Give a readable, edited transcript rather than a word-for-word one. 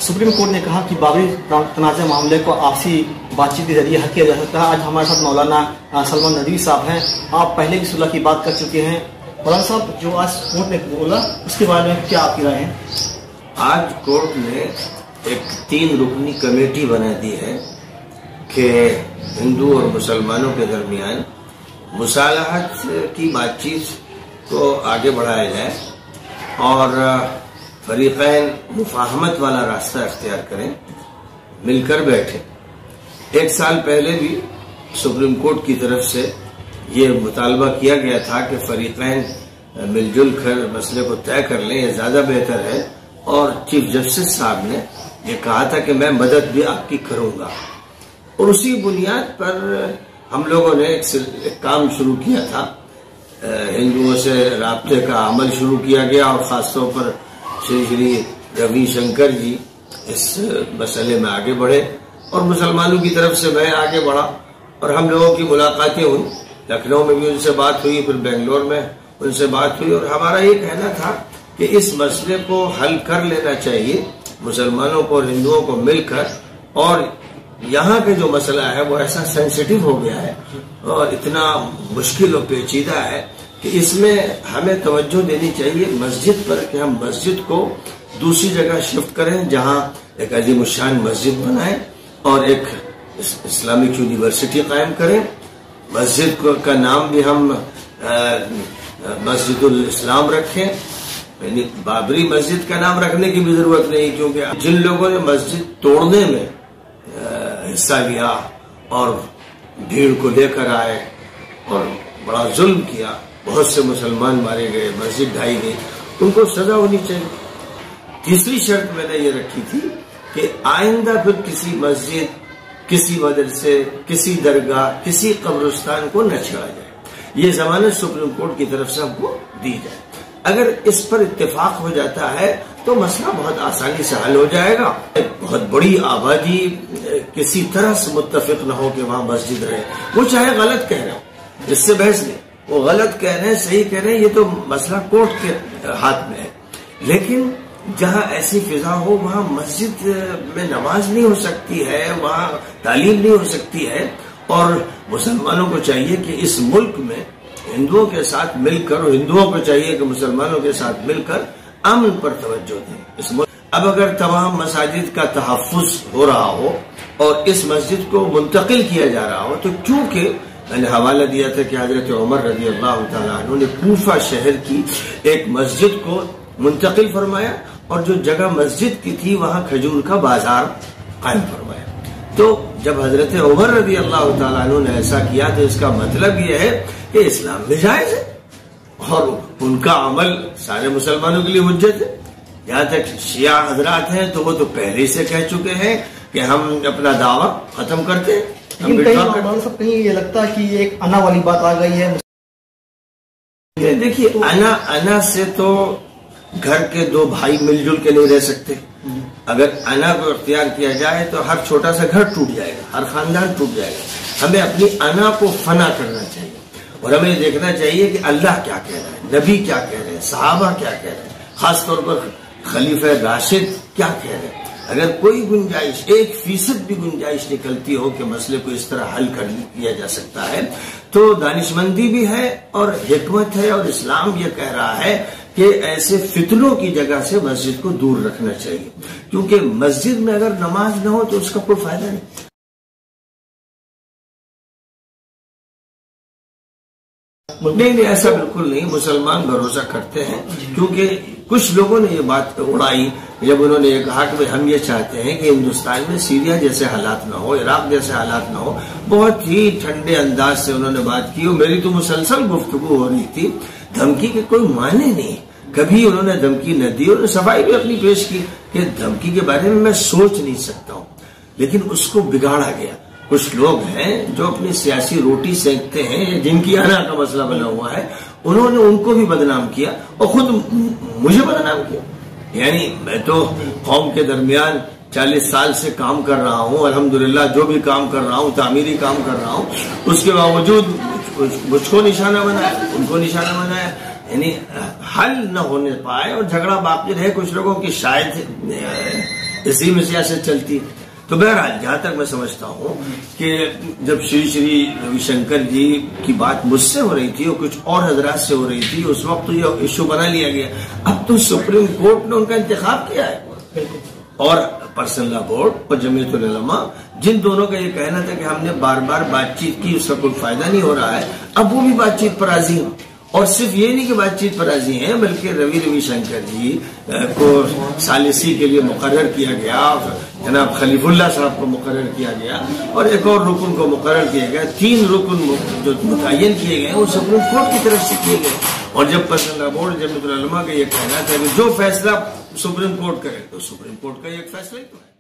Supreme court ने कहा कि बाबरी तनाज़ा मामले को आपसी बातचीत के जरिए हल किया जा सकता है। आज हमारे साथ मौलाना सलमान नदवी साहब हैं। आप पहले भी सुलह की बात कर चुके हैं। मौलाना साहब, जो आज कोर्ट ने बोला उसके बारे में क्या आपकी राय है? आज कोर्ट ने एक 3 रुकनी कमेटी बना दी है कि हिंदू और मुसलमानों के दरमियान मुसालहत की बातचीत को आगे बढ़ाया जाए और फरीक़ैन मुफाहमत वाला रास्ता इख्तियार करें, मिलकर बैठे। 1 साल पहले भी सुप्रीम कोर्ट की तरफ से ये मुतालबा किया गया था कि फरीक़ैन मिलजुल कर मसले को तय कर लें, ये ज्यादा बेहतर है। और चीफ जस्टिस साहब ने ये कहा था कि मैं मदद भी आपकी करूंगा। और उसी बुनियाद पर हम लोगों ने एक काम शुरू किया था। हिंदुओं से राब्ते का अमल शुरू किया गया और खासतौर पर श्री रविशंकर जी इस मसले में आगे बढ़े और मुसलमानों की तरफ से मैं आगे बढ़ा और हम लोगों की मुलाकातें हुई। लखनऊ में भी उनसे बात हुई, फिर बेंगलोर में उनसे बात हुई और हमारा ये कहना था कि इस मसले को हल कर लेना चाहिए मुसलमानों को और हिंदुओं को मिलकर। और यहाँ के जो मसला है वो ऐसा सेंसिटिव हो गया है और इतना मुश्किल और पेचीदा है कि इसमें हमें तवज्जो देनी चाहिए मस्जिद पर कि हम मस्जिद को दूसरी जगह शिफ्ट करें, जहाँ एक अजीमुशान मस्जिद बनाएं और एक इस्लामिक यूनिवर्सिटी कायम करें। मस्जिद का नाम भी हम मस्जिदुल इस्लाम रखें, यानी बाबरी मस्जिद का नाम रखने की भी जरूरत नहीं, क्योंकि जिन लोगों ने मस्जिद तोड़ने में हिस्सा लिया और भीड़ को लेकर आए और बड़ा जुल्म किया, बहुत से मुसलमान मारे गए, मस्जिद ढाई गई, उनको सजा होनी चाहिए। तीसरी शर्त मैंने ये रखी थी कि आइंदा फिर किसी मस्जिद, किसी मदरसे, किसी दरगाह, किसी कब्रिस्तान को न छेड़ा जाए। ये जमानत सुप्रीम कोर्ट की तरफ से हमको दी जाए। अगर इस पर इत्तेफाक हो जाता है तो मसला बहुत आसानी से हल हो जाएगा। बहुत बड़ी आबादी किसी तरह से मुत्तफिक न हो कि वहां मस्जिद रहे, वो चाहे गलत कह रहे हो, इससे बहस नहीं, वो गलत कह रहे हैं सही कह रहे हैं, ये तो मसला कोर्ट के हाथ में है। लेकिन जहां ऐसी फिजा हो वहां मस्जिद में नमाज नहीं हो सकती है, वहां तालीम नहीं हो सकती है। और मुसलमानों को चाहिए कि इस मुल्क में हिंदुओं के साथ मिलकर, और हिंदुओं को चाहिए कि मुसलमानों के साथ मिलकर अमन पर तवज्जो दें इस मुल्क। अब अगर तमाम मसाजिद का तहफ़्फ़ुज़ हो रहा हो और इस मस्जिद को मुंतकिल किया जा रहा हो, तो क्योंकि मैंने हवाला दिया था कि हजरत उमर रज़ी अल्लाह तआला अन्हु ने कूफा शहर की एक मस्जिद को मुंतकिल फरमाया और जो जगह मस्जिद की थी वहां खजूर का बाजार कायम फरमाया। तो जब हजरत उमर रज़ी अल्लाह तआला अन्हु ने ऐसा किया तो इसका मतलब यह है कि इस्लाम में जायज है और उनका अमल सारे मुसलमानों के लिए हुज्जत है। जहां तक शिया हजरात हैं तो वो तो पहले से कह चुके हैं कि हम अपना दावा खत्म करते हैं। कहीं ये लगता है कि ये एक अना वाली बात आ गई है। देखिए, अना से तो घर के 2 भाई मिलजुल के नहीं रह सकते। अगर अना को इख्तियार किया जाए तो हर छोटा सा घर टूट जाएगा, हर खानदान टूट जाएगा। हमें अपनी अना को फना करना चाहिए और हमें ये देखना चाहिए कि अल्लाह क्या कह रहा है, नबी क्या कह रहे हैं, सहाबा क्या कह रहे हैं, खासतौर पर खलीफा राशिद क्या कह रहे हैं। अगर कोई गुंजाइश 1% भी गुंजाइश निकलती हो कि मसले को इस तरह हल कर लिया जा सकता है तो दानिशमंदी भी है और हिकमत है। और इस्लाम ये कह रहा है कि ऐसे फितनों की जगह से मस्जिद को दूर रखना चाहिए, क्योंकि मस्जिद में अगर नमाज न हो तो उसका कोई फायदा नहीं। नहीं, ऐसा बिल्कुल नहीं। मुसलमान भरोसा करते हैं, क्योंकि कुछ लोगों ने ये बात उड़ाई जब उन्होंने ये कहा कि भाई हम ये चाहते हैं कि हिंदुस्तान में सीरिया जैसे हालात ना हो, इराक जैसे हालात ना हो। बहुत ही ठंडे अंदाज से उन्होंने बात की और मेरी तो मुसलसल गुफ्तगू हो रही थी। धमकी के कोई माने नहीं, कभी उन्होंने धमकी न दी और सफाई भी अपनी पेश की कि धमकी के बारे में मैं सोच नहीं सकता हूँ, लेकिन उसको बिगाड़ा गया। कुछ लोग हैं जो अपनी सियासी रोटी सेंकते हैं, जिनकी आना का मसला बना हुआ है, उन्होंने उनको भी बदनाम किया और खुद मुझे बदनाम किया। यानी मैं तो कौम के दरमियान 40 साल से काम कर रहा हूँ, अल्हम्दुलिल्लाह जो भी काम कर रहा हूँ तामीरी काम कर रहा हूँ, उसके बावजूद मुझको निशाना बनाया, उनको निशाना बनाया। यानी हल न होने पाए और झगड़ा बाकी रहे। कुछ लोगों की शायद اسی میں سیاست چلتی ہے. تو بہرحال جہاں تک میں سمجھتا ہوں کہ جب شری روی شنکر جی کی بات مجھ سے ہو رہی تھی اور کچھ اور حضرات سے ہو رہی تھی، اس وقت تو یہ ایشو بنا لیا گیا. اب تو سپریم کورٹ نے ان کا انتخاب کیا ہے، اور پرسنل لا بورڈ اور جمعیت العلماء، جن دونوں کا یہ کہنا تھا کہ ہم نے بار بار بات چیت کی، اس کا کوئی فائدہ نہیں ہو رہا ہے، اب وہ بھی بات چیت پر راضی ہوں. اور صرف یہ نہیں کہ بات چیت پر راضی ہیں، بلکہ روی شنکر جی کو ثالثی کے لیے مقرر کیا گیا، جناب خلیف اللہ صاحب کو مقرر کیا گیا، اور ایک اور رکن کو مقرر کیا گیا. 3 رکن جو متعین کیے گئے وہ سپریم کورٹ کی طرف سے کیے گئے. اور جب پرسنل لا بورڈ جمعیت العلماء کا یہ کہنا تھا کہ جو فیصلہ سپریم کورٹ کرے، تو سپریم کورٹ کا ایک فیصلہ ہی تو ہے.